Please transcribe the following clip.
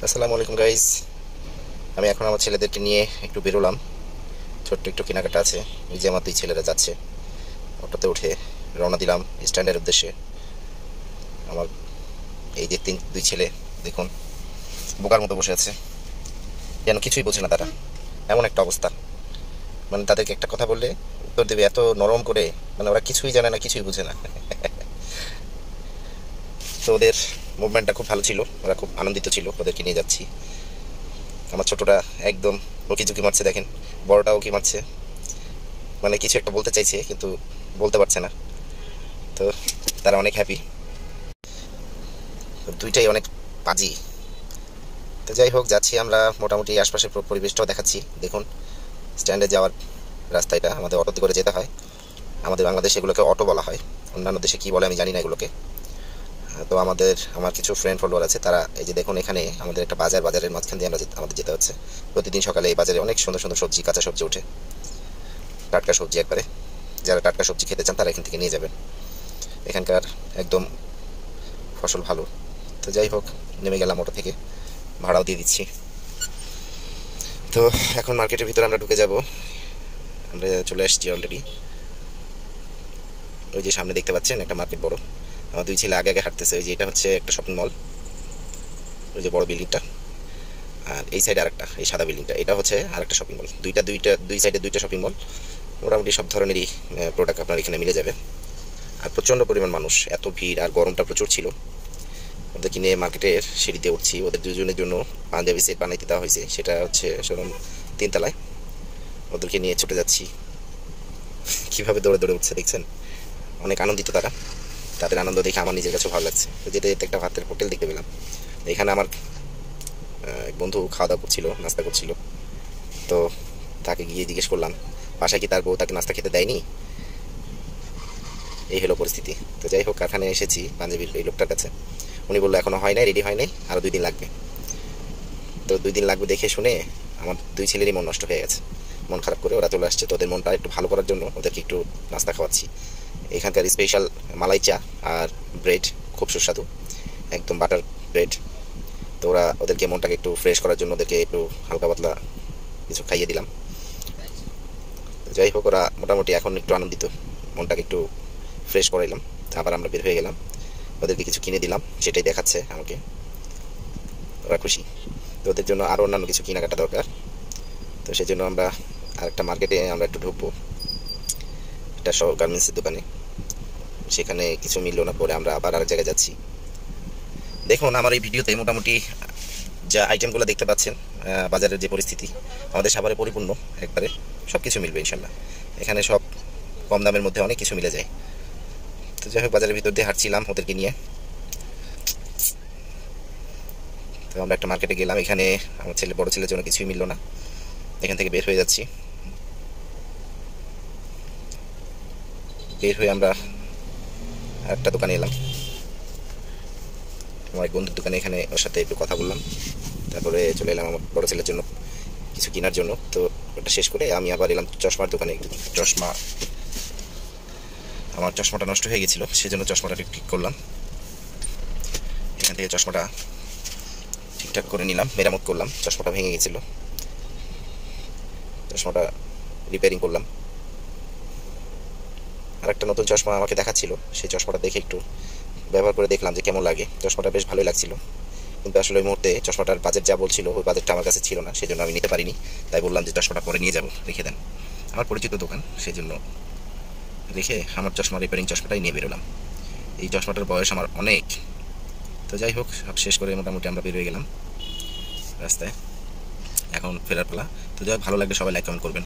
আসসালামু আলাইকুম গাইস। আমি এখন আমার ছেলেদেরকে নিয়ে একটু বেরোলাম। ছোট্ট একটু কেনাকাটা আছে। এই যে আমার দুই ছেলেরা যাচ্ছে, অটোতে উঠে রওনা দিলাম স্ট্যান্ডের উদ্দেশ্যে। আমার এই যে দুই ছেলে দেখুন, বোকার মতো বসে আছে, যেন কিছুই বোঝে না তারা। এমন একটা অবস্থা, মানে তাদেরকে একটা কথা বললে উত্তর দেবে এত নরম করে, মানে ওরা কিছুই জানে না, কিছুই বুঝে না। তো ওদের মুভমেন্টটা খুব ভালো ছিল, ওরা খুব আনন্দিত ছিল, ওদেরকে নিয়ে যাচ্ছি। আমার ছোটটা একদম ওকি ঝুঁকি মারছে দেখেন, বড়টাও কি মারছে, মানে কিছু একটা বলতে চাইছে কিন্তু বলতে পারছে না। তো তারা অনেক হ্যাপি, দুইটাই অনেক পাজি। তো যাই হোক, যাচ্ছি আমরা মোটামুটি আশপাশের পরিবেশটাও দেখাচ্ছি। দেখুন, স্ট্যান্ডে যাওয়ার রাস্তা এটা, আমাদের অটোতে করে যেতে হয়। আমাদের বাংলাদেশে এগুলোকে অটো বলা হয়, অন্যান্য দেশে কি বলে আমি জানি না এগুলোকে। তো আমার কিছু ফ্রেন্ড ফলোয়ার আছে, তারা এই যে দেখুন, এখানে আমাদের একটা বাজারের মাঝখান দিয়ে আমাদের যেতে হচ্ছে। প্রতিদিন সকালে এই বাজারে অনেক সুন্দর সুন্দর সবজি, কাঁচা সবজি ওঠে, টাটকা সবজি একবারে। যারা টাটকা সবজি খেতে চান তারা এখান থেকে নিয়ে যাবেন, এখানকার একদম ফসল ভালো। তো যাই হোক, নেমে গেলাম অটো থেকে, ভাড়াও দিয়ে দিচ্ছি। তো এখন মার্কেটের ভিতরে আমরা ঢুকে যাব। আমরা চলে আসছি অলরেডি। ওই যে সামনে দেখতে পাচ্ছেন একটা মার্কেট বড়। আমার দুই ছেলে আগে আগে হাঁটতেছে। ওই যে এটা হচ্ছে একটা শপিং মল, ওই যে বড় বিল্ডিংটা। আর এই সাইডে আরেকটা, এই সাদা বিল্ডিংটা, এটা হচ্ছে আরেকটা শপিং মল। দুই সাইডে দুইটা শপিং মল। মোটামুটি সব ধরনেরই প্রোডাক্ট আপনার এখানে মিলে যাবে। আর প্রচণ্ড পরিমাণ মানুষ, এত ভিড়, আর গরমটা প্রচুর ছিল। ওদেরকে নিয়ে মার্কেটের সিঁড়িতে উঠছি। ওদের দুজনের জন্য পাঞ্জাবি সেট বানাইতে দেওয়া হয়েছে, সেটা হচ্ছে শোরুম 3 তলায়। ওদেরকে নিয়ে ছুটে যাচ্ছি। কীভাবে দৌড়ে দৌড়ে উঠছে দেখছেন, অনেক আনন্দিত তারা। তাদের আনন্দ দেখে আমার নিজের কাছে ভালো লাগছে। তো যেতে যেতে একটা ভাতের হোটেল দেখতে পেলাম। এখানে আমার এক বন্ধু খাওয়া দাওয়া করছিল, নাস্তা করছিল। তো তাকে গিয়ে জিজ্ঞেস করলাম বাসায় কি তার বউ তাকে নাস্তা খেতে দেয়নি। এই হলো পরিস্থিতি। তো যাই হোক, এখানে এসেছি পাঞ্জাবির এই লোকটার কাছে। উনি বললো এখনো হয় নাই, রেডি হয় নাই, আরও 2 দিন লাগবে। তো 2 দিন লাগবে দেখে শুনে আমার দুই ছেলেরই মন নষ্ট হয়ে গেছে। মন খারাপ করে ওরা চলে আসছে। তো ওদের মনটা একটু ভালো করার জন্য ওদেরকে একটু নাস্তা খাওয়াচ্ছি। এখানকার স্পেশাল মালাই চা আর ব্রেড, খুব সুস্বাদু, একদম বাটার ব্রেড। তো ওদেরকে মনটাকে একটু ফ্রেশ করার জন্য ওদেরকে একটু হালকা পাতলা কিছু খাইয়ে দিলাম। যাই হোক, ওরা মোটামুটি এখন একটু আনন্দিত, মনটাকে একটু ফ্রেশ করাইলাম। আবার আমরা বের হয়ে গেলাম, ওদেরকে কিছু কিনে দিলাম, সেটাই দেখাচ্ছে আমাকে। ওরা খুশি। তো ওদের জন্য আরও অন্যান্য কিছু কেনাকাটা দরকার। তো সেই জন্য আমরা আরেকটা মার্কেটে আমরা একটু ঢুকবো, একটা গার্মেন্টসের দোকানে। সেখানে কিছু মিললো না, পরে আমরা আবার আরেক জায়গায় যাচ্ছি। দেখুন, আমার এই ভিডিওতে মোটামুটি যা আইটেমগুলো দেখতে পাচ্ছেন, বাজারের যে পরিস্থিতি, আমাদের সাভারে পরিপূর্ণ একবারে, সব কিছু মিলবে ইনশাল্লাহ। এখানে সব কম দামের মধ্যে অনেক কিছু মিলে যায়। তো যাই হোক, বাজারের ভিতর দিয়ে হাঁটছিলাম ওদেরকে নিয়ে। তো আমরা একটা মার্কেটে গেলাম, এখানে আমার বড় ছেলের জন্য কিছুই মিললো না। এখান থেকে বের হয়ে যাচ্ছি। বের হয়ে আমরা একটা দোকানে এলাম, আমার এক বন্ধুর দোকানে। এখানে ওর সাথে একটু কথা বললাম, তারপরে চলে এলাম আমার বড় ছেলের জন্য কিছু কেনার জন্য। তো ওটা শেষ করে আমি আবার এলাম চশমার দোকানে। আমার চশমাটা নষ্ট হয়ে গেছিলো, সেই জন্য চশমাটা ঠিক করলাম। এখান থেকে চশমাটা ঠিকঠাক করে নিলাম, মেরামত করলাম। চশমাটা ভেঙে গেছিলো, চশমাটা রিপেয়ারিং করলাম। আর একটা নতুন চশমা আমাকে দেখাচ্ছিল, সেই চশমাটা দেখে একটু ব্যবহার করে দেখলাম যে কেমন লাগে। চশমাটা বেশ ভালোই লাগছিল, কিন্তু আসলে ওই মুহূর্তে চশমাটার বাজেট যা বলছিল ওই বাজেটটা আমার কাছে ছিল না, সেই জন্য আমি নিতে পারিনি। তাই বললাম যে চশমাটা পরে নিয়ে যাবো, রেখে দেন। আমার পরিচিত দোকান, সেই জন্য রেখে আমার চশমা রিপেয়ারিং চশমাটাই নিয়ে বেরোলাম। এই চশমাটার বয়স আমার অনেক। তো যাই হোক, সব শেষ করে মোটামুটি আমরা বেরিয়ে গেলাম রাস্তায়, এখন ফেরার পালা। তো যাই হোক, ভালো লাগলে সবাই লাইক কমেন্ট করবেন।